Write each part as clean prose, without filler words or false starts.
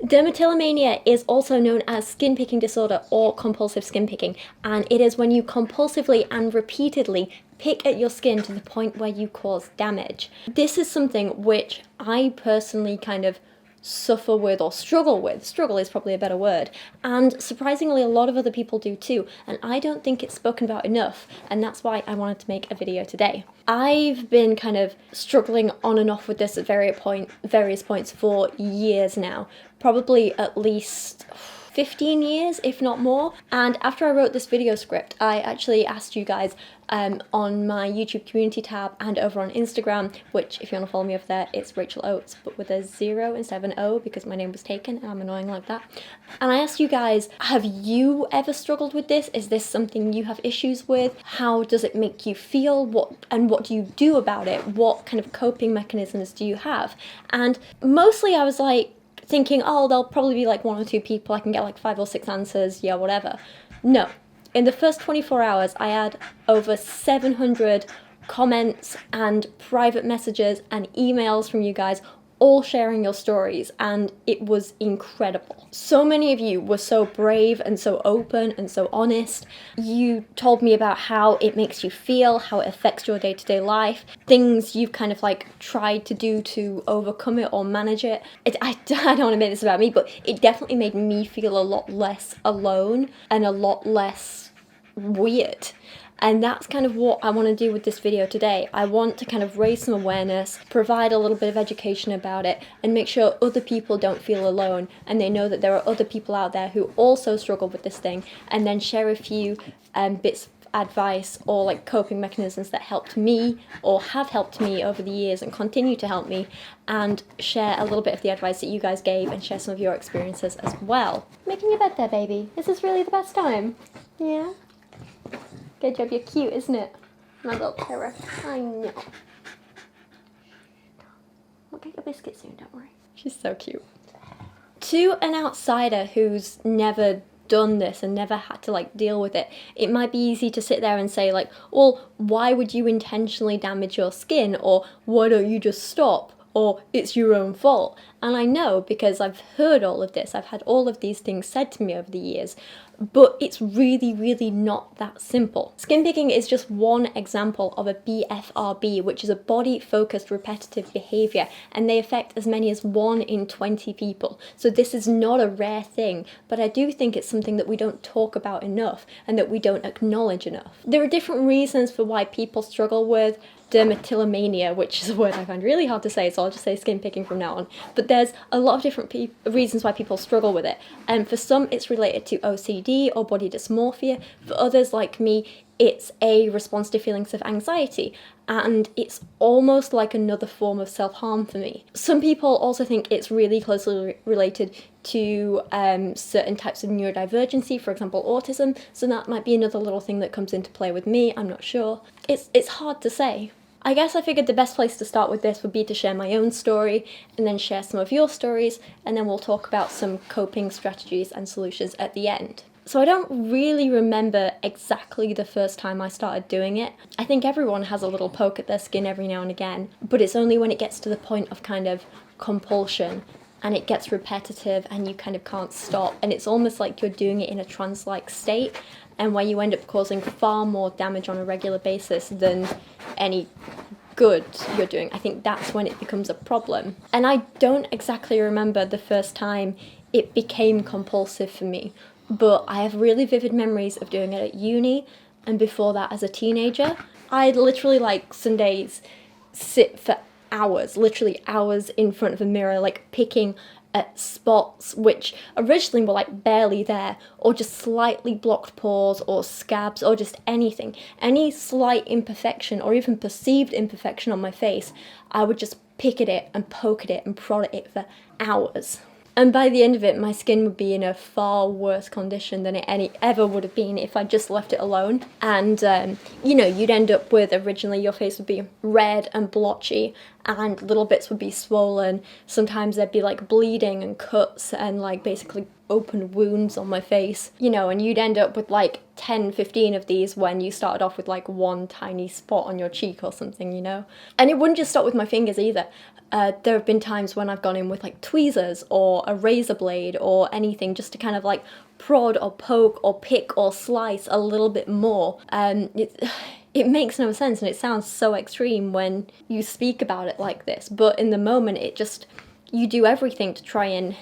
Dermatillomania is also known as skin picking disorder or compulsive skin picking, and it is when you compulsively and repeatedly pick at your skin to the point where you cause damage. This is something which I personally kind of suffer with or struggle with. Struggle is probably a better word. And surprisingly, a lot of other people do too. And I don't think it's spoken about enough. And that's why I wanted to make a video today. I've been kind of struggling on and off with this at various points for years now. Probably at least 15 years, if not more. And after I wrote this video script, I actually asked you guys on my YouTube community tab and over on Instagram, which if you want to follow me over there, it's Rachel Oates, but with a 0 instead of an O because my name was taken and I'm annoying like that. And I asked you guys, have you ever struggled with this? Is this something you have issues with? How does it make you feel? What do you do about it? What kind of coping mechanisms do you have? And mostly I was like, thinking, oh, there'll probably be like 1 or 2 people, I can get like 5 or 6 answers, yeah, whatever. No. In the first 24 hours, I had over 700 comments and private messages and emails from you guys all sharing your stories, and it was incredible. So many of you were so brave and so open and so honest. You told me about how it makes you feel, how it affects your day-to-day life, things you've kind of like tried to do to overcome it or manage it. I don't want to make this about me, but it definitely made me feel a lot less alone and a lot less weird. And that's kind of what I want to do with this video today. I want to kind of raise some awareness, provide a little bit of education about it, and make sure other people don't feel alone and they know that there are other people out there who also struggle with this thing, and then share a few bits of advice or like coping mechanisms that helped me or have helped me over the years and continue to help me, and share a little bit of the advice that you guys gave and share some of your experiences as well. Making your bed there, baby. Is this really the best time? Yeah? Good job, you're cute, isn't it? My little terror. I know. We'll get your biscuit soon, don't worry. She's so cute. To an outsider who's never done this and never had to like deal with it, it might be easy to sit there and say like, well, why would you intentionally damage your skin? Or why don't you just stop? Or it's your own fault. And I know because I've heard all of this, I've had all of these things said to me over the years, but it's really, really not that simple. Skin picking is just one example of a BFRB, which is a body-focused repetitive behaviour, and they affect as many as 1 in 20 people. So this is not a rare thing, but I do think it's something that we don't talk about enough and that we don't acknowledge enough. There are different reasons for why people struggle with dermatillomania, which is a word I find really hard to say, so I'll just say skin picking from now on. But there's a lot of different reasons why people struggle with it. And for some, it's related to OCD or body dysmorphia. For others, like me, it's a response to feelings of anxiety. And it's almost like another form of self-harm for me. Some people also think it's really closely related to certain types of neurodivergency, for example, autism. So that might be another little thing that comes into play with me, I'm not sure. It's hard to say. I guess I figured the best place to start with this would be to share my own story and then share some of your stories, and then we'll talk about some coping strategies and solutions at the end. So I don't really remember exactly the first time I started doing it. I think everyone has a little poke at their skin every now and again, but it's only when it gets to the point of kind of compulsion and it gets repetitive and you kind of can't stop, and it's almost like you're doing it in a trance-like state, and where you end up causing far more damage on a regular basis than any good you're doing. I think that's when it becomes a problem. And I don't exactly remember the first time it became compulsive for me, but I have really vivid memories of doing it at uni and before that as a teenager. I'd literally like some days sit for hours, literally hours in front of a mirror, like picking at spots which originally were like barely there, or just slightly blocked pores or scabs or just anything. Any slight imperfection or even perceived imperfection on my face, I would just pick at it and poke at it and prod at it for hours. And by the end of it, my skin would be in a far worse condition than it ever would have been if I just left it alone. And, you know, you'd end up with, originally your face would be red and blotchy and little bits would be swollen. Sometimes there'd be like bleeding and cuts and like basically open wounds on my face, you know, and you'd end up with like 10, 15 of these when you started off with like one tiny spot on your cheek or something, you know. And it wouldn't just stop with my fingers either. There have been times when I've gone in with like tweezers or a razor blade or anything just to kind of like prod or poke or pick or slice a little bit more. It makes no sense, and it sounds so extreme when you speak about it like this, but in the moment you do everything to try and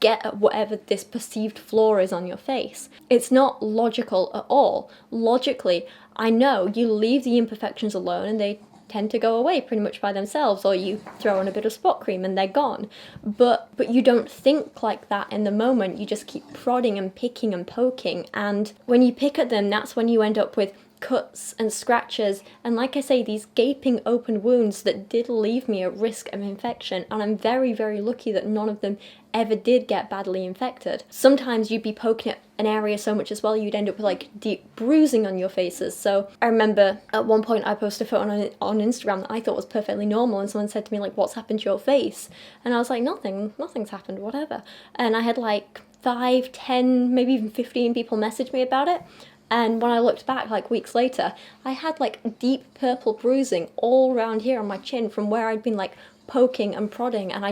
get at whatever this perceived flaw is on your face. It's not logical at all. Logically, I know you leave the imperfections alone and they tend to go away pretty much by themselves, or you throw on a bit of spot cream and they're gone. But you don't think like that in the moment. You just keep prodding and picking and poking, and when you pick at them, that's when you end up with cuts and scratches, and like I say, these gaping open wounds that did leave me at risk of infection, and I'm very, very lucky that none of them ever did get badly infected. Sometimes you'd be poking at an area so much as well, you'd end up with like deep bruising on your faces. So I remember at one point I posted a photo on Instagram that I thought was perfectly normal, and someone said to me like, what's happened to your face? And I was like, nothing's happened, whatever. And I had like 5, 10, maybe even 15 people message me about it. And when I looked back, like weeks later, I had like deep purple bruising all around here on my chin from where I'd been like poking and prodding, and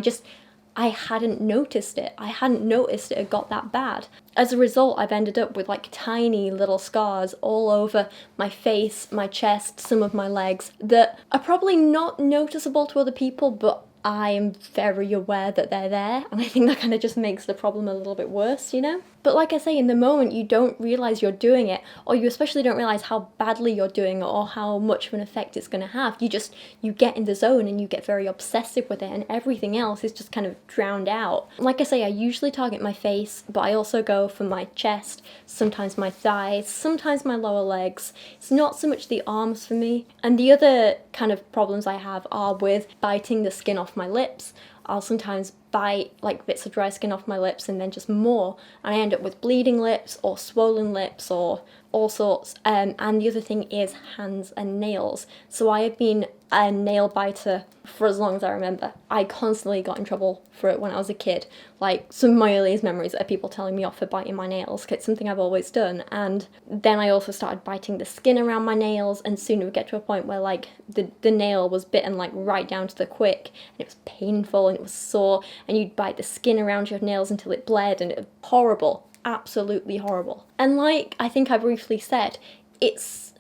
I hadn't noticed it. I hadn't noticed it had got that bad. As a result, I've ended up with like tiny little scars all over my face, my chest, some of my legs that are probably not noticeable to other people, but I am very aware that they're there, and I think that kind of just makes the problem a little bit worse, you know? But like I say, in the moment you don't realise you're doing it, or you especially don't realise how badly you're doing it or how much of an effect it's going to have. You get in the zone and you get very obsessive with it, and everything else is just kind of drowned out. Like I say, I usually target my face, but I also go for my chest, sometimes my thighs, sometimes my lower legs. It's not so much the arms for me. And the other kind of problems I have are with biting the skin off my lips. I'll sometimes bite like bits of dry skin off my lips and then just more, and I end up with bleeding lips or swollen lips or all sorts. And the other thing is hands and nails. So I have been a nail biter for as long as I remember. I constantly got in trouble for it when I was a kid. Like, some of my earliest memories are people telling me off for biting my nails, 'cause it's something I've always done. And then I also started biting the skin around my nails, and soon it would get to a point where like the nail was bitten like right down to the quick, and it was painful and it was sore, and you'd bite the skin around your nails until it bled, and it was horrible. Absolutely horrible. And like I think I briefly said, it's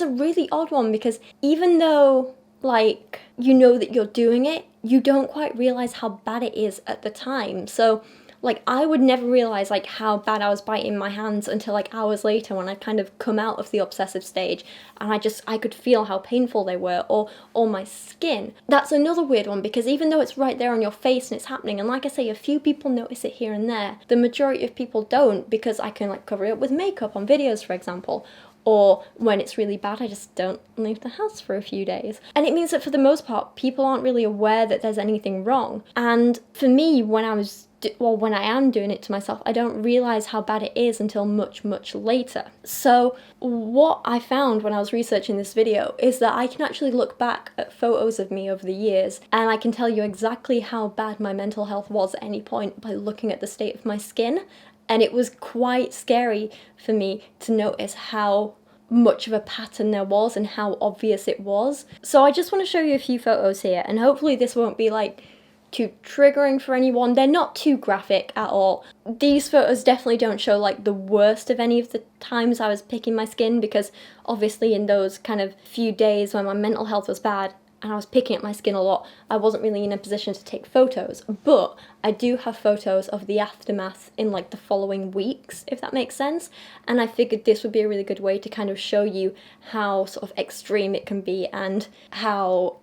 a really odd one, because even though like you know that you're doing it, you don't quite realize how bad it is at the time. So like I would never realize like how bad I was biting my hands until like hours later, when I'd kind of come out of the obsessive stage, and I could feel how painful they were, or my skin. That's another weird one, because even though it's right there on your face and it's happening, and like I say, a few people notice it here and there, the majority of people don't, because I can like cover it up with makeup on videos, for example. Or when it's really bad, I just don't leave the house for a few days. And it means that for the most part, people aren't really aware that there's anything wrong. And for me, when I am doing it to myself, I don't realise how bad it is until much, much later. So what I found when I was researching this video is that I can actually look back at photos of me over the years, and I can tell you exactly how bad my mental health was at any point by looking at the state of my skin. And it was quite scary for me to notice how much of a pattern there was and how obvious it was. So I just want to show you a few photos here, and hopefully this won't be like too triggering for anyone. They're not too graphic at all. These photos definitely don't show like the worst of any of the times I was picking my skin, because obviously in those kind of few days when my mental health was bad and I was picking at my skin a lot, I wasn't really in a position to take photos. But I do have photos of the aftermath in like the following weeks, if that makes sense. And I figured this would be a really good way to kind of show you how sort of extreme it can be, and how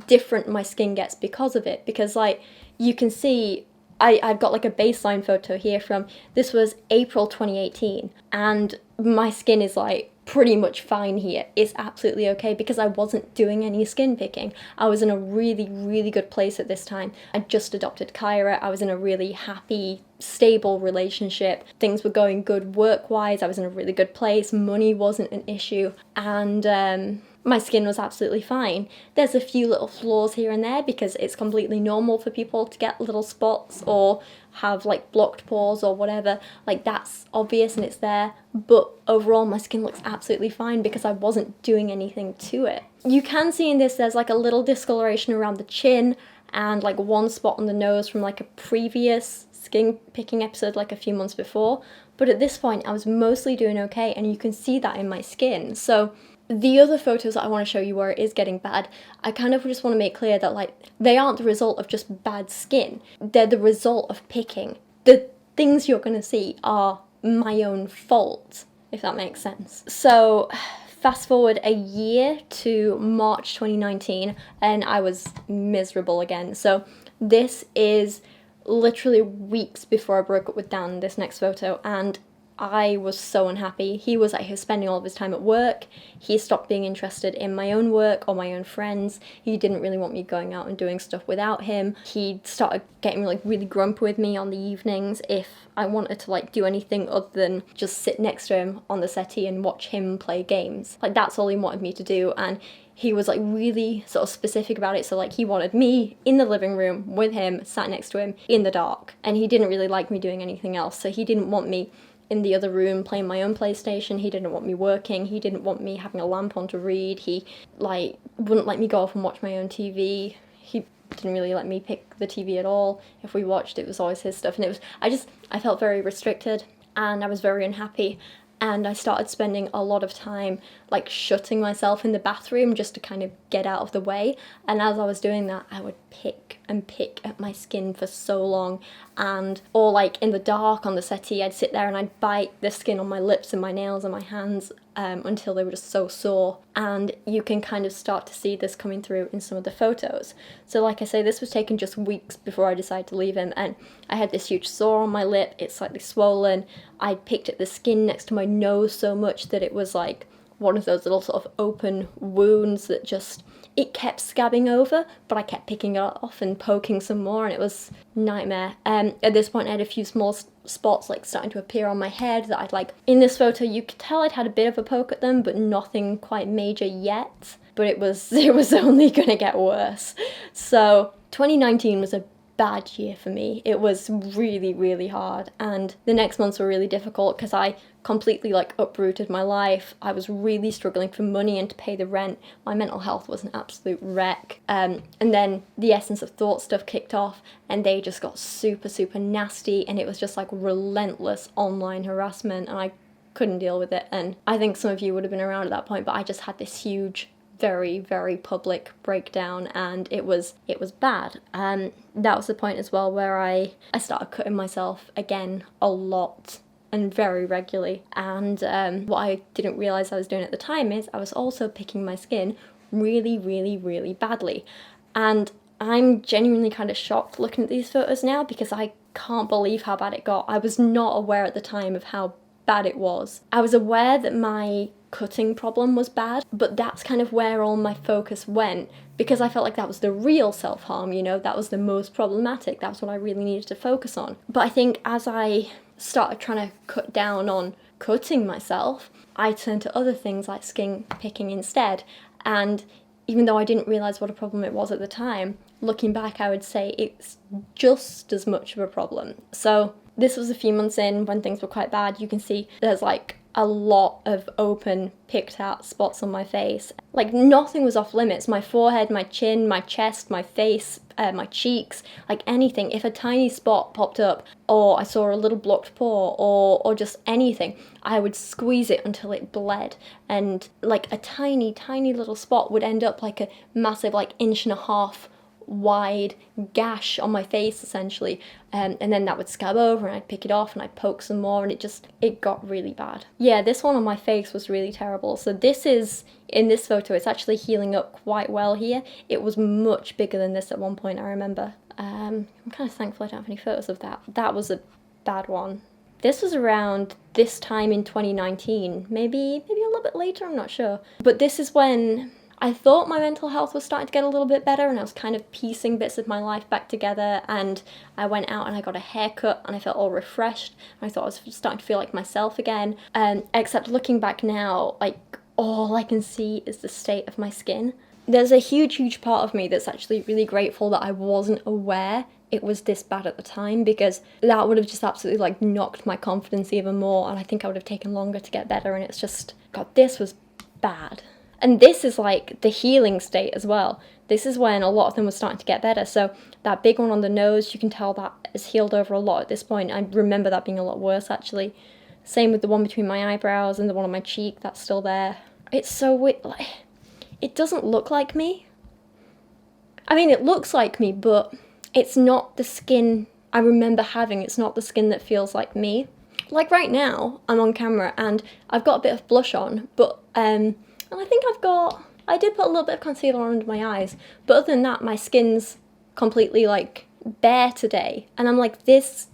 different my skin gets because of it. Because like you can see, I've got like a baseline photo here from, this was April 2018, and my skin is like pretty much fine here. It's absolutely okay, because I wasn't doing any skin picking. I was in a really, really good place at this time. I just adopted Kyra. I was in a really happy, stable relationship. Things were going good work-wise. I was in a really good place. Money wasn't an issue. And my skin was absolutely fine. There's a few little flaws here and there because it's completely normal for people to get little spots or have like blocked pores or whatever. Like that's obvious and it's there, but overall my skin looks absolutely fine because I wasn't doing anything to it. You can see in this there's like a little discoloration around the chin and like one spot on the nose from like a previous skin picking episode like a few months before, but at this point I was mostly doing okay and you can see that in my skin. So the other photos that I want to show you where it is getting bad, I kind of just want to make clear that like they aren't the result of just bad skin, they're the result of picking. The things you're going to see are my own fault, if that makes sense. So fast forward a year to March 2019 and I was miserable again. So this is literally weeks before I broke up with Dan, this next photo, and I was so unhappy. He was spending all of his time at work. He stopped being interested in my own work or my own friends. He didn't really want me going out and doing stuff without him. He started getting like really grumpy with me on the evenings if I wanted to like do anything other than just sit next to him on the settee and watch him play games. Like that's all he wanted me to do, and he was like really sort of specific about it. So like he wanted me in the living room with him, sat next to him in the dark, and he didn't really like me doing anything else. So he didn't want me in the other room playing my own PlayStation. He didn't want me working. He didn't want me having a lamp on to read. He like wouldn't let me go off and watch my own TV. He didn't really let me pick the TV at all. If we watched, it was always his stuff, and it was I felt very restricted and I was very unhappy. And I started spending a lot of time like shutting myself in the bathroom just to kind of get out of the way. And as I was doing that, I would pick and pick at my skin for so long. Or like in the dark on the settee, I'd sit there and I'd bite the skin on my lips and my nails and my hands until they were just so sore. And you can kind of start to see this coming through in some of the photos. So like I say, this was taken just weeks before I decided to leave him, and I had this huge sore on my lip. It's slightly swollen. I picked at the skin next to my nose so much that it was like one of those little sort of open wounds that just, it kept scabbing over, but I kept picking it off and poking some more, and it was nightmare. At this point I had a few small spots like starting to appear on my head that I'd like, in this photo you could tell I'd had a bit of a poke at them, but nothing quite major yet. But it was only gonna get worse. So 2019 was a bad year for me. It was really, really hard, and the next months were really difficult because I completely like uprooted my life. I was really struggling for money and to pay the rent. My mental health was an absolute wreck. And then the Essence of Thought stuff kicked off and they just got super, super nasty, and it was just like relentless online harassment, and I couldn't deal with it. And I think some of you would have been around at that point, but I just had this huge, very, very public breakdown, and it was bad. That was the point as well where I started cutting myself again a lot and very regularly. And what I didn't realise I was doing at the time is I was also picking my skin really, really, really badly. And I'm genuinely kind of shocked looking at these photos now because I can't believe how bad it got. I was not aware at the time of how bad it was. I was aware that my cutting problem was bad, but that's kind of where all my focus went because I felt like that was the real self-harm, you know, that was the most problematic, that was what I really needed to focus on. But I think as I started trying to cut down on cutting myself, I turned to other things like skin picking instead. And even though I didn't realise what a problem it was at the time, looking back I would say it's just as much of a problem. So this was a few months in when things were quite bad. You can see there's like a lot of open picked out spots on my face. Like nothing was off limits. My forehead, my chin, my chest, my face, my cheeks, like anything. If a tiny spot popped up or I saw a little blocked pore or just anything, I would squeeze it until it bled, and like a tiny, tiny little spot would end up like a massive like 1.5 inch wide gash on my face essentially, and then that would scab over and I'd pick it off and I'd poke some more, and it got really bad. Yeah, this one on my face was really terrible. So this is, in this photo, it's actually healing up quite well here. It was much bigger than this at one point, I remember. I'm kind of thankful I don't have any photos of that. That was a bad one. This was around this time in 2019, maybe a little bit later, I'm not sure. But this is when I thought my mental health was starting to get a little bit better and I was kind of piecing bits of my life back together, and I went out and I got a haircut and I felt all refreshed and I thought I was starting to feel like myself again. Except looking back now, like all I can see is the state of my skin. There's a huge part of me that's actually really grateful that I wasn't aware it was this bad at the time, because that would have just absolutely like knocked my confidence even more, and I think I would have taken longer to get better. And it's just, God, this was bad. And this is like the healing state as well. This is when a lot of them were starting to get better. So that big one on the nose, you can tell that has healed over a lot at this point. I remember that being a lot worse actually. Same with the one between my eyebrows and the one on my cheek, that's still there. It's so weird, like, it doesn't look like me. I mean, it looks like me, but it's not the skin I remember having. It's not the skin that feels like me. Like right now, I'm on camera and I've got a bit of blush on, but, and I think I did put a little bit of concealer on under my eyes, but other than that, my skin's completely like bare today. And I'm like, this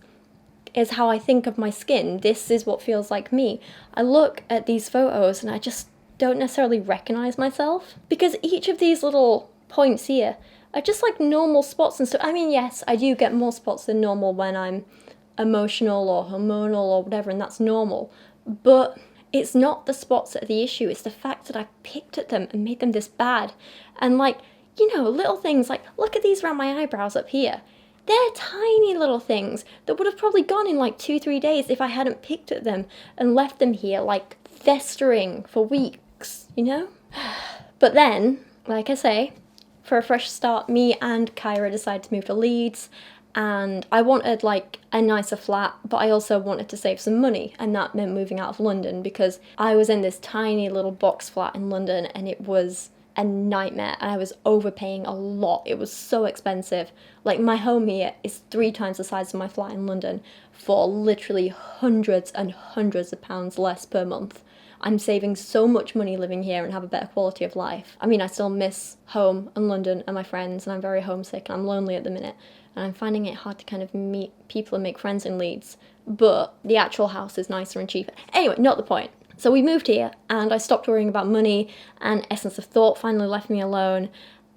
is how I think of my skin. This is what feels like me. I look at these photos and I just don't necessarily recognize myself, because each of these little points here are just like normal spots and stuff. I mean, yes, I do get more spots than normal when I'm emotional or hormonal or whatever, and that's normal, but it's not the spots that are the issue. It's the fact that I picked at them and made them this bad. And like, you know, little things like, look at these around my eyebrows up here. They're tiny little things that would have probably gone in like 2-3 days if I hadn't picked at them and left them here like festering for weeks, you know? But then, like I say, for a fresh start, me and Kyra decided to move to Leeds, and I wanted like a nicer flat, but I also wanted to save some money, and that meant moving out of London, because I was in this tiny little box flat in London and it was a nightmare, and I was overpaying a lot. It was so expensive. Like, my home here is 3 times the size of my flat in London for literally hundreds and hundreds of pounds less per month. I'm saving so much money living here and have a better quality of life. I mean, I still miss home and London and my friends, and I'm very homesick and I'm lonely at the minute, and I'm finding it hard to kind of meet people and make friends in Leeds, but the actual house is nicer and cheaper. Anyway, not the point. So we moved here and I stopped worrying about money, and Essence of Thought finally left me alone.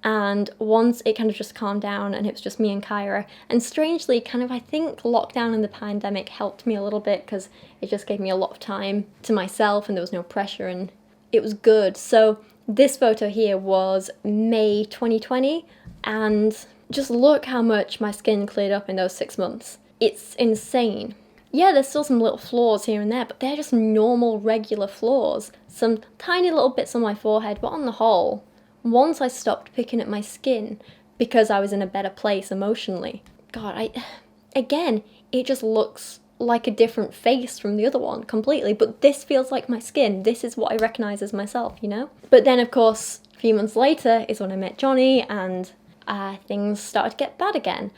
And once it kind of just calmed down and it was just me and Kyra, and strangely, kind of, I think lockdown and the pandemic helped me a little bit, because it just gave me a lot of time to myself and there was no pressure and it was good. So this photo here was May 2020, and just look how much my skin cleared up in those 6 months. It's insane. Yeah, there's still some little flaws here and there, but they're just normal, regular flaws. Some tiny little bits on my forehead, but on the whole, once I stopped picking at my skin because I was in a better place emotionally, God, again, it just looks like a different face from the other one completely, but this feels like my skin. This is what I recognize as myself, you know? But then, of course, a few months later is when I met Johnny, and things started to get bad again.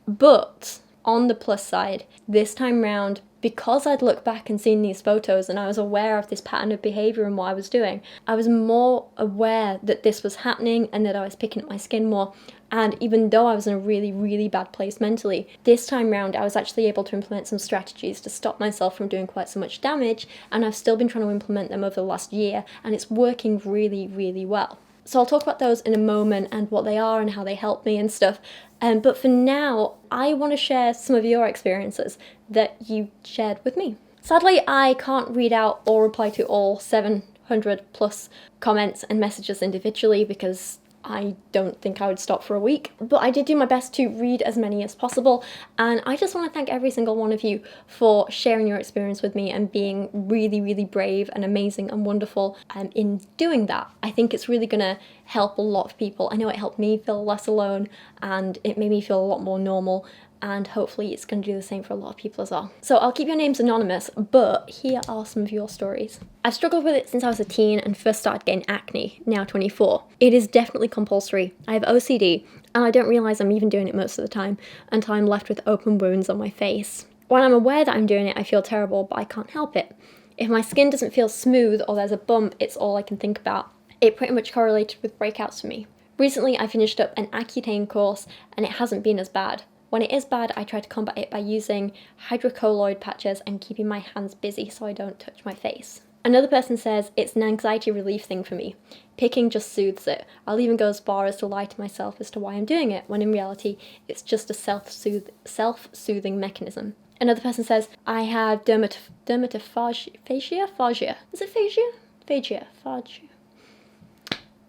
But on the plus side, this time round, because I'd looked back and seen these photos and I was aware of this pattern of behaviour and what I was doing, I was more aware that this was happening and that I was picking at my skin more. And even though I was in a really bad place mentally, this time round I was actually able to implement some strategies to stop myself from doing quite so much damage, and I've still been trying to implement them over the last year, and it's working really well. So I'll talk about those in a moment and what they are and how they help me and stuff. But for now, I want to share some of your experiences that you shared with me. Sadly, I can't read out or reply to all 700 plus comments and messages individually, because I don't think I would stop for a week, but I did do my best to read as many as possible, and I just want to thank every single one of you for sharing your experience with me and being really brave and amazing and wonderful in doing that. I think it's really going to help a lot of people. I know it helped me feel less alone, and it made me feel a lot more normal, and hopefully it's going to do the same for a lot of people as well. So I'll keep your names anonymous, but here are some of your stories. I've struggled with it since I was a teen and first started getting acne, now 24. It is definitely compulsory. I have OCD, and I don't realise I'm even doing it most of the time until I'm left with open wounds on my face. When I'm aware that I'm doing it, I feel terrible, but I can't help it. If my skin doesn't feel smooth or there's a bump, it's all I can think about. It pretty much correlated with breakouts for me. Recently, I finished up an Accutane course, and it hasn't been as bad. When it is bad, I try to combat it by using hydrocolloid patches and keeping my hands busy so I don't touch my face. Another person says it's an anxiety relief thing for me. Picking just soothes it. I'll even go as far as to lie to myself as to why I'm doing it, when in reality, it's just a self-soothing mechanism. Another person says, I have dermatophagia. Is it phagia? Phagia.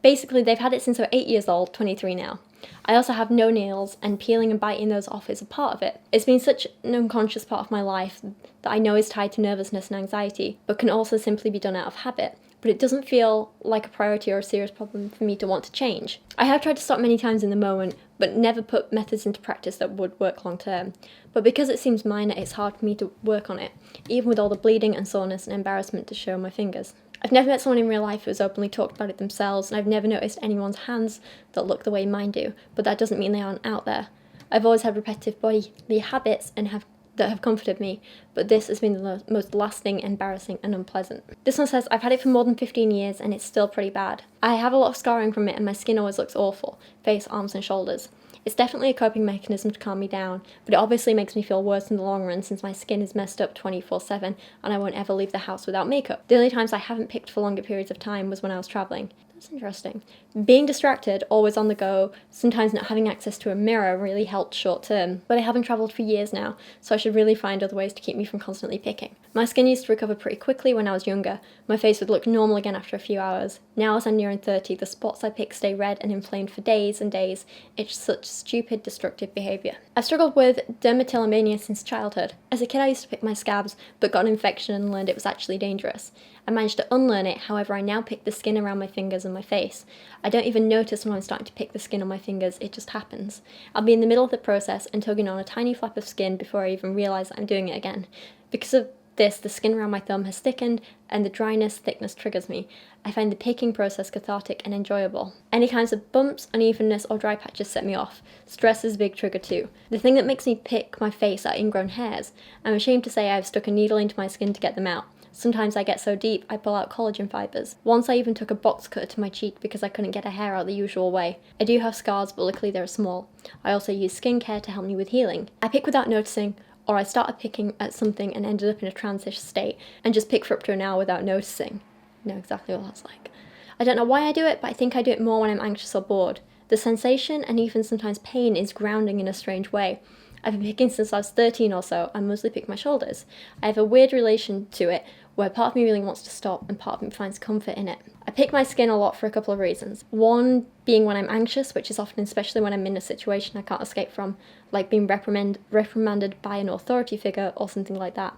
Basically, they've had it since they were 8 years old, 23 now. I also have no nails, and peeling and biting those off is a part of it. It's been such an unconscious part of my life that I know is tied to nervousness and anxiety, but can also simply be done out of habit. But it doesn't feel like a priority or a serious problem for me to want to change. I have tried to stop many times in the moment, but never put methods into practice that would work long term. But because it seems minor, it's hard for me to work on it, even with all the bleeding and soreness and embarrassment to show my fingers. I've never met someone in real life who's openly talked about it themselves, and I've never noticed anyone's hands that look the way mine do, but that doesn't mean they aren't out there. I've always had repetitive bodily habits that have comforted me, but this has been the most lasting, embarrassing, and unpleasant. This one says, I've had it for more than 15 years and it's still pretty bad. I have a lot of scarring from it and my skin always looks awful, face, arms, and shoulders. It's definitely a coping mechanism to calm me down, but it obviously makes me feel worse in the long run since my skin is messed up 24/7 and I won't ever leave the house without makeup. The only times I haven't picked for longer periods of time was when I was travelling. That's interesting. Being distracted, always on the go, sometimes not having access to a mirror really helped short term, but I haven't travelled for years now, so I should really find other ways to keep me from constantly picking. My skin used to recover pretty quickly when I was younger. My face would look normal again after a few hours. Now as I'm nearing 30, the spots I pick stay red and inflamed for days and days. It's such stupid, destructive behaviour. I've struggled with dermatillomania since childhood. As a kid I used to pick my scabs, but got an infection and learned it was actually dangerous. I managed to unlearn it, however I now pick the skin around my fingers and my face. I don't even notice when I'm starting to pick the skin on my fingers, it just happens. I'll be in the middle of the process and tugging on a tiny flap of skin before I even realise that I'm doing it again. Because of this, the skin around my thumb has thickened and the thickness triggers me. I find the picking process cathartic and enjoyable. Any kinds of bumps, unevenness or dry patches set me off. Stress is a big trigger too. The thing that makes me pick my face are ingrown hairs. I'm ashamed to say I've stuck a needle into my skin to get them out. Sometimes I get so deep I pull out collagen fibres. Once I even took a box cutter to my cheek because I couldn't get a hair out the usual way. I do have scars, but luckily they're small. I also use skincare to help me with healing. I pick without noticing, or I started picking at something and ended up in a transition state and just pick for up to an hour without noticing. I know exactly what that's like. I don't know why I do it, but I think I do it more when I'm anxious or bored. The sensation and even sometimes pain is grounding in a strange way. I've been picking since I was 13 or so. I mostly pick my shoulders. I have a weird relation to it where part of me really wants to stop and part of me finds comfort in it. I pick my skin a lot for a couple of reasons. One being when I'm anxious, which is often especially when I'm in a situation I can't escape from, like being reprimanded by an authority figure or something like that.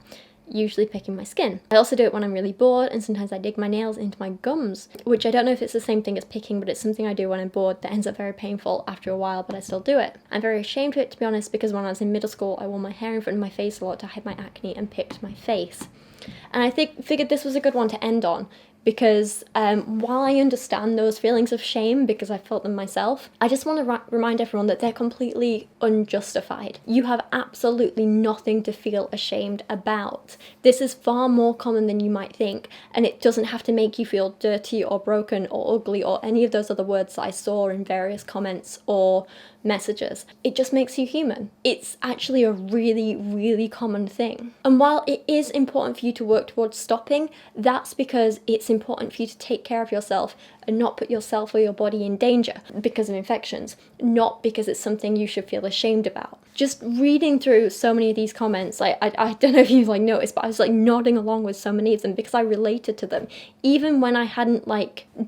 Usually picking my skin. I also do it when I'm really bored, and sometimes I dig my nails into my gums, which I don't know if it's the same thing as picking, but it's something I do when I'm bored that ends up very painful after a while, but I still do it. I'm very ashamed of it, to be honest, because when I was in middle school I wore my hair in front of my face a lot to hide my acne and picked my face. And I figured this was a good one to end on, because while I understand those feelings of shame because I felt them myself, I just want to remind everyone that they're completely unjustified. You have absolutely nothing to feel ashamed about. This is far more common than you might think, and it doesn't have to make you feel dirty or broken or ugly or any of those other words that I saw in various comments or messages. It just makes you human. It's actually a really, really common thing. And while it is important for you to work towards stopping, that's because it's important for you to take care of yourself and not put yourself or your body in danger because of infections, not because it's something you should feel ashamed about. Just reading through so many of these comments, I don't know if you've noticed, but I was nodding along with so many of them because I related to them. Even when I hadn't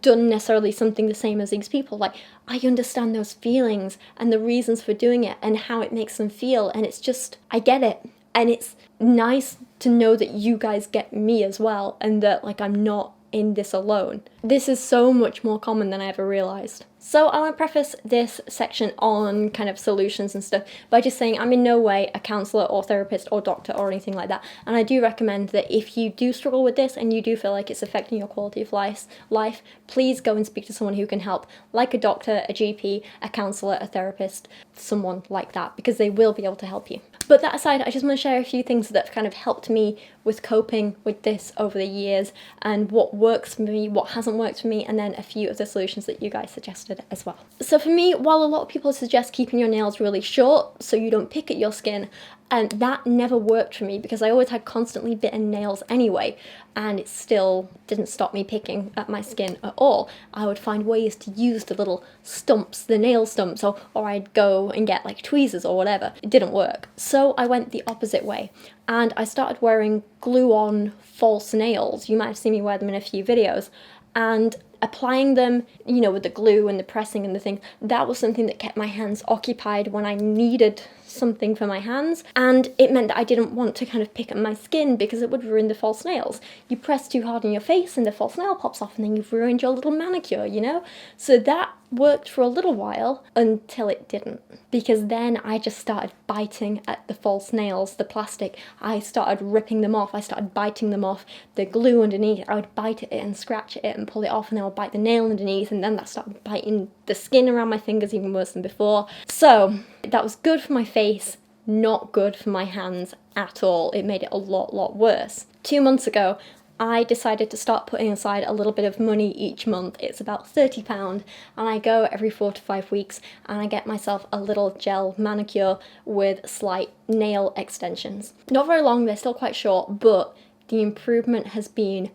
done necessarily something the same as these people, I understand those feelings and the reasons for doing it and how it makes them feel, and it's just, I get it. And it's nice to know that you guys get me as well, and that I'm not in this alone. This is so much more common than I ever realised. So I want to preface this section on kind of solutions and stuff by just saying I'm in no way a counsellor or therapist or doctor or anything like that, and I do recommend that if you do struggle with this and you do feel like it's affecting your quality of life, please go and speak to someone who can help, like a doctor, a GP, a counsellor, a therapist, someone like that, because they will be able to help you. But that aside, I just want to share a few things that have kind of helped me with coping with this over the years and what works for me, what hasn't worked for me, and then a few of the solutions that you guys suggested as well. So for me, while a lot of people suggest keeping your nails really short so you don't pick at your skin, And that never worked for me because I always had constantly bitten nails anyway, and it still didn't stop me picking at my skin at all. I would find ways to use the little stumps, the nail stumps, or I'd go and get like tweezers or whatever. It didn't work. So I went the opposite way, and I started wearing glue-on false nails. You might have seen me wear them in a few videos, and applying them, you know, with the glue and the pressing and the things, that was something that kept my hands occupied when I needed something for my hands, and it meant that I didn't want to kind of pick at my skin because it would ruin the false nails. You press too hard on your face and the false nail pops off and then you've ruined your little manicure, you know? So that worked for a little while until it didn't, because then I just started biting at the false nails, the plastic. I started ripping them off, I started biting them off. The glue underneath, I would bite at it and scratch at it and pull it off, and then I would bite the nail underneath, and then that started biting the skin around my fingers even worse than before. So that was good for my face, not good for my hands at all. It made it a lot worse. 2 months ago, I decided to start putting aside a little bit of money each month. It's about £30, and I go every 4 to 5 weeks and I get myself a little gel manicure with slight nail extensions. Not very long, they're still quite short, but the improvement has been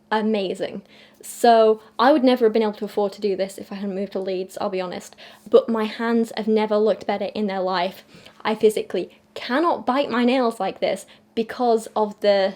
amazing. So I would never have been able to afford to do this if I hadn't moved to Leeds, I'll be honest, but my hands have never looked better in their life. I physically cannot bite my nails like this because of the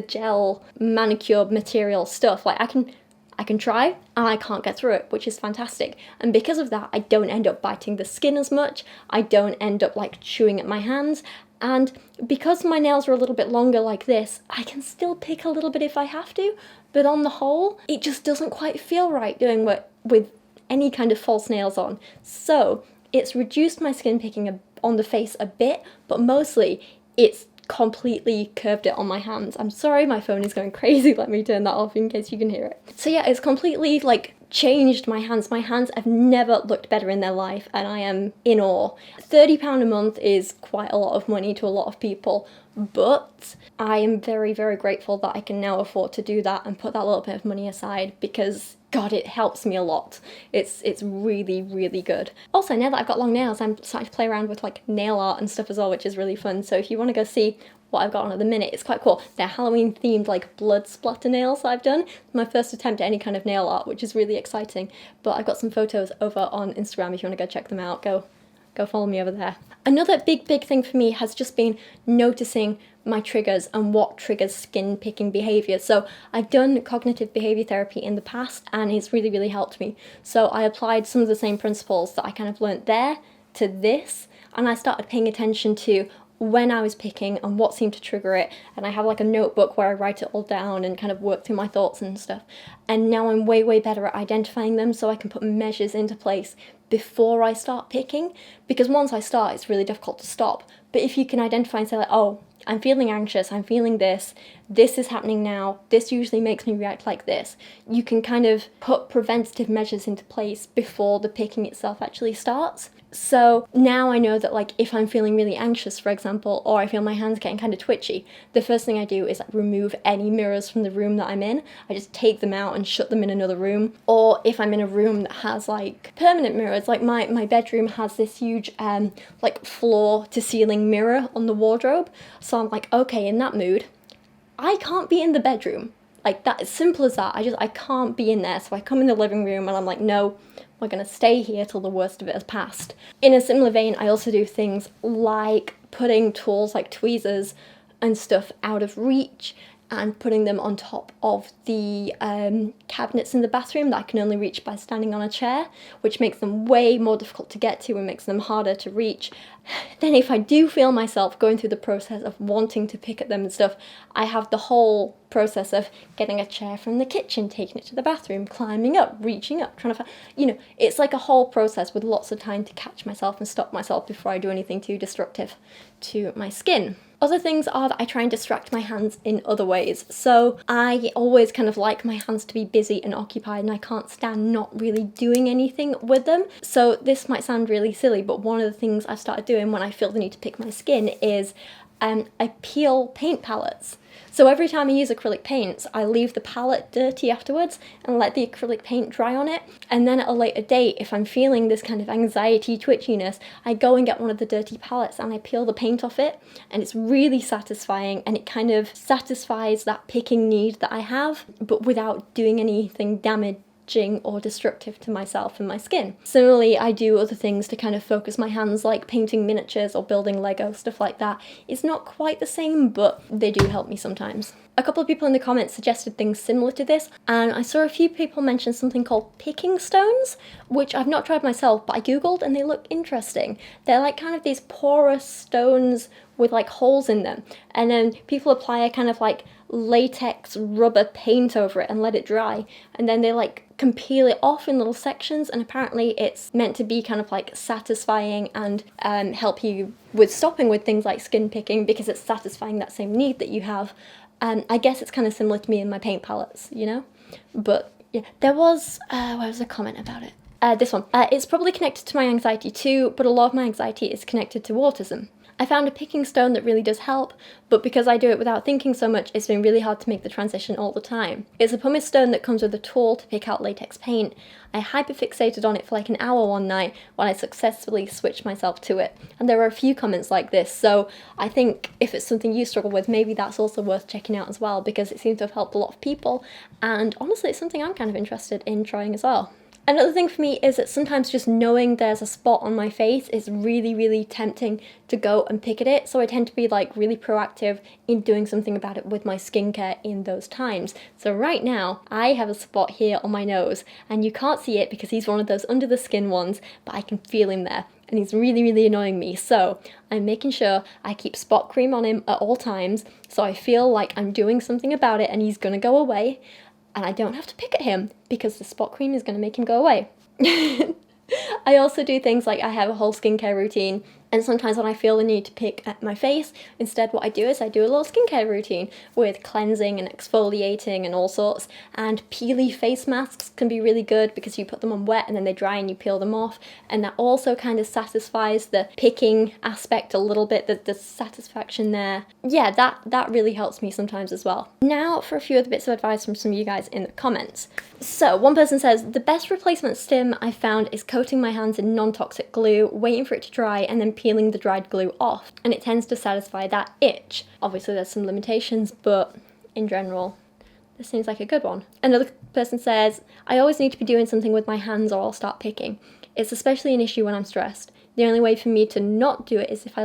gel manicure material stuff. Like I can try and I can't get through it, which is fantastic. And because of that, I don't end up biting the skin as much. I don't end up like chewing at my hands. And because my nails are a little bit longer like this, I can still pick a little bit if I have to, but on the whole, it just doesn't quite feel right doing what with any kind of false nails on. So it's reduced my skin picking on the face a bit, but mostly it's completely curved it on my hands. I'm sorry, my phone is going crazy. Let me turn that off in case you can hear it. So yeah, it's completely like changed my hands. My hands have never looked better in their life, and I am in awe. £30 a month is quite a lot of money to a lot of people, but I am very grateful that I can now afford to do that and put that little bit of money aside, because God, it helps me a lot. It's really good. Also, now that I've got long nails, I'm starting to play around with like nail art and stuff as well, which is really fun. So if you want to go see what I've got on at the minute, it's quite cool. They're Halloween themed like blood splatter nails that I've done. My first attempt at any kind of nail art, which is really exciting. But I've got some photos over on Instagram if you want to go check them out. Go follow me over there. Another big thing for me has just been noticing my triggers and what triggers skin picking behaviour. So I've done cognitive behaviour therapy in the past, and it's really helped me. So I applied some of the same principles that I kind of learnt there to this, and I started paying attention to when I was picking and what seemed to trigger it, and I have like a notebook where I write it all down and kind of work through my thoughts and stuff. And now I'm way better at identifying them, so I can put measures into place before I start picking, because once I start it's really difficult to stop. But if you can identify and say like, oh, I'm feeling anxious, I'm feeling this is happening now, this usually makes me react like this, you can kind of put preventative measures into place before the picking itself actually starts. So now I know that like if I'm feeling really anxious, for example, or I feel my hands getting kind of twitchy, the first thing I do is like remove any mirrors from the room that I'm in. I just take them out and shut them in another room. Or if I'm in a room that has like permanent mirrors, like my bedroom has this huge like floor to ceiling mirror on the wardrobe. So I'm like, okay, in that mood, I can't be in the bedroom. Like that, as simple as that. I can't be in there. So I come in the living room and I'm like, no, we're gonna stay here till the worst of it has passed. In a similar vein, I also do things like putting tools like tweezers and stuff out of reach and putting them on top of the cabinets in the bathroom that I can only reach by standing on a chair, which makes them way more difficult to get to and makes them harder to reach. Then if I do feel myself going through the process of wanting to pick at them and stuff, I have the whole process of getting a chair from the kitchen, taking it to the bathroom, climbing up, reaching up, trying to find, you know, it's like a whole process with lots of time to catch myself and stop myself before I do anything too destructive to my skin. Other things are that I try and distract my hands in other ways. So I always kind of like my hands to be busy and occupied, and I can't stand not really doing anything with them. So this might sound really silly, but one of the things I've started doing when I feel the need to pick my skin is I peel paint palettes. So every time I use acrylic paints, I leave the palette dirty afterwards and let the acrylic paint dry on it. And then at a later date, if I'm feeling this kind of anxiety, twitchiness, I go and get one of the dirty palettes and I peel the paint off it. And it's really satisfying, and it kind of satisfies that picking need that I have, but without doing anything damaging or destructive to myself and my skin. Similarly, I do other things to kind of focus my hands, like painting miniatures or building Lego, stuff like that. It's not quite the same, but they do help me sometimes. A couple of people in the comments suggested things similar to this, and I saw a few people mention something called picking stones, which I've not tried myself, but I googled and they look interesting. They're like kind of these porous stones with like holes in them, and then people apply a kind of like latex rubber paint over it and let it dry, and then they like can peel it off in little sections, and apparently it's meant to be kind of like satisfying and help you with stopping with things like skin picking, because it's satisfying that same need that you have. I guess it's kind of similar to me and my paint palettes, you know? But yeah, there was where was a comment about it? This one. It's probably connected to my anxiety too, but a lot of my anxiety is connected to autism. I found a picking stone that really does help, but because I do it without thinking so much, it's been really hard to make the transition all the time. It's a pumice stone that comes with a tool to pick out latex paint. I hyperfixated on it for like an hour one night when I successfully switched myself to it. And there are a few comments like this, so I think if it's something you struggle with, maybe that's also worth checking out as well, because it seems to have helped a lot of people, and honestly it's something I'm kind of interested in trying as well. Another thing for me is that sometimes just knowing there's a spot on my face is really, really tempting to go and pick at it. So I tend to be like really proactive in doing something about it with my skincare in those times. So right now I have a spot here on my nose, and you can't see it because he's one of those under the skin ones, but I can feel him there. And he's really, really annoying me. So I'm making sure I keep spot cream on him at all times, so I feel like I'm doing something about it and he's gonna go away. And I don't have to pick at him because the spot cream is going to make him go away. I also do things like I have a whole skincare routine, and sometimes when I feel the need to pick at my face, instead what I do is I do a little skincare routine with cleansing and exfoliating and all sorts, and peely face masks can be really good because you put them on wet and then they dry and you peel them off, and that also kind of satisfies the picking aspect a little bit, the satisfaction there. Yeah, that really helps me sometimes as well. Now for a few other bits of advice from some of you guys in the comments. So one person says, the best replacement stim I found is coating my hands in non-toxic glue, waiting for it to dry, and then peeling the dried glue off, and it tends to satisfy that itch. Obviously there's some limitations, but in general this seems like a good one. Another person says, I always need to be doing something with my hands or I'll start picking. It's especially an issue when I'm stressed. The only way for me to not do it is if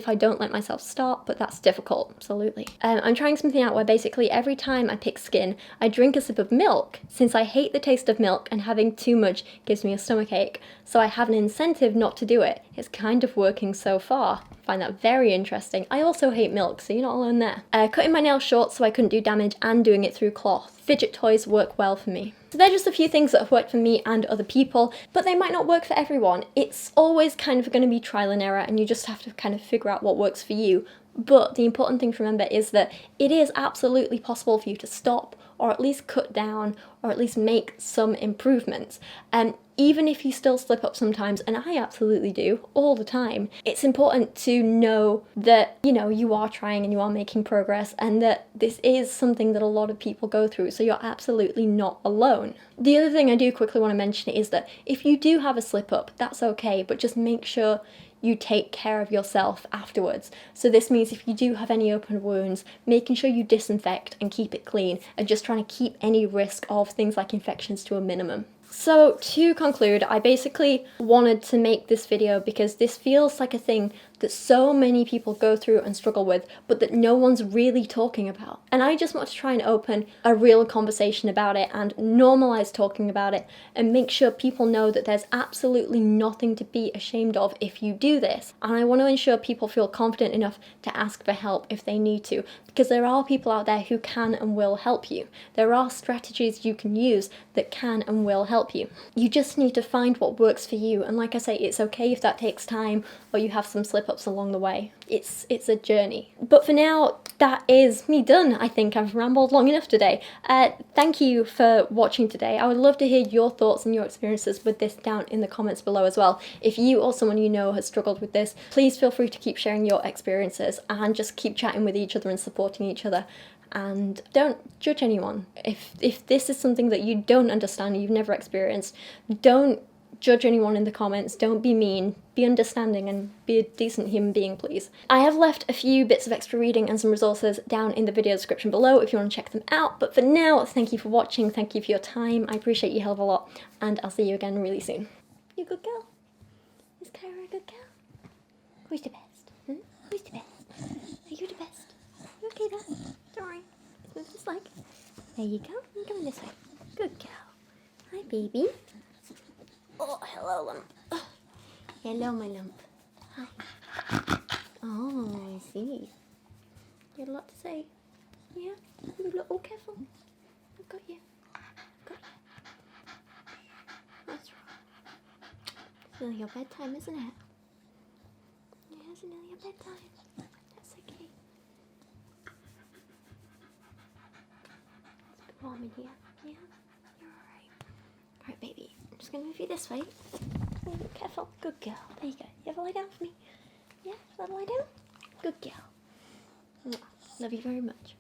I don't let myself start, but that's difficult, absolutely. I'm trying something out where basically every time I pick skin, I drink a sip of milk, since I hate the taste of milk and having too much gives me a stomachache, so I have an incentive not to do it. It's kind of working so far. I find that very interesting. I also hate milk, so you're not alone there. Cutting my nails short so I couldn't do damage and doing it through cloth. Fidget toys work well for me. So they're just a few things that have worked for me and other people, but they might not work for everyone. It's always kind of going to be trial and error, and you just have to kind of figure out what works for you. But the important thing to remember is that it is absolutely possible for you to stop, or at least cut down, or at least make some improvements. And even if you still slip up sometimes, and I absolutely do all the time, it's important to know that, you know, you are trying and you are making progress, and that this is something that a lot of people go through, so you're absolutely not alone. The other thing I do quickly want to mention is that if you do have a slip up, that's okay, but just make sure you take care of yourself afterwards. So this means if you do have any open wounds, making sure you disinfect and keep it clean, and just trying to keep any risk of things like infections to a minimum. So to conclude, I basically wanted to make this video because this feels like a thing that so many people go through and struggle with, but that no one's really talking about. And I just want to try and open a real conversation about it and normalize talking about it and make sure people know that there's absolutely nothing to be ashamed of if you do this. And I want to ensure people feel confident enough to ask for help if they need to, because there are people out there who can and will help you. There are strategies you can use that can and will help you. You just need to find what works for you, and like I say, it's okay if that takes time or you have some slip slip-ups along the way. It's a journey. But for now, that is me done. I think I've rambled long enough today. Thank you for watching today. I would love to hear your thoughts and your experiences with this down in the comments below as well. If you or someone you know has struggled with this, please feel free to keep sharing your experiences and just keep chatting with each other and supporting each other. And don't judge anyone. If this is something that you don't understand, you've never experienced, don't judge anyone in the comments. Don't be mean. Be understanding and be a decent human being, please. I have left a few bits of extra reading and some resources down in the video description below if you want to check them out. But for now, thank you for watching. Thank you for your time. I appreciate you a hell of a lot. And I'll see you again really soon. You a good girl? Is Kyra a good girl? Who's the best? Who's the best? Are you the best? You okay there? Don't worry. Move this leg. There you go. I'm coming this way. Good girl. Hi, baby. Oh, hello, lump. Oh, hello, my lump. Hi. Oh, I see. You had a lot to say. Yeah? You look all careful. I've got you. I've got you. What's wrong? It's nearly your bedtime, isn't it? Yeah, it's nearly your bedtime. That's okay. It's a bit warm in here. Yeah? You're alright. Alright, baby. I'm just going to move you this way. Oh, careful. Good girl. There you go. You ever lie down for me? Yeah? Ever lie down? Good girl. Love you very much.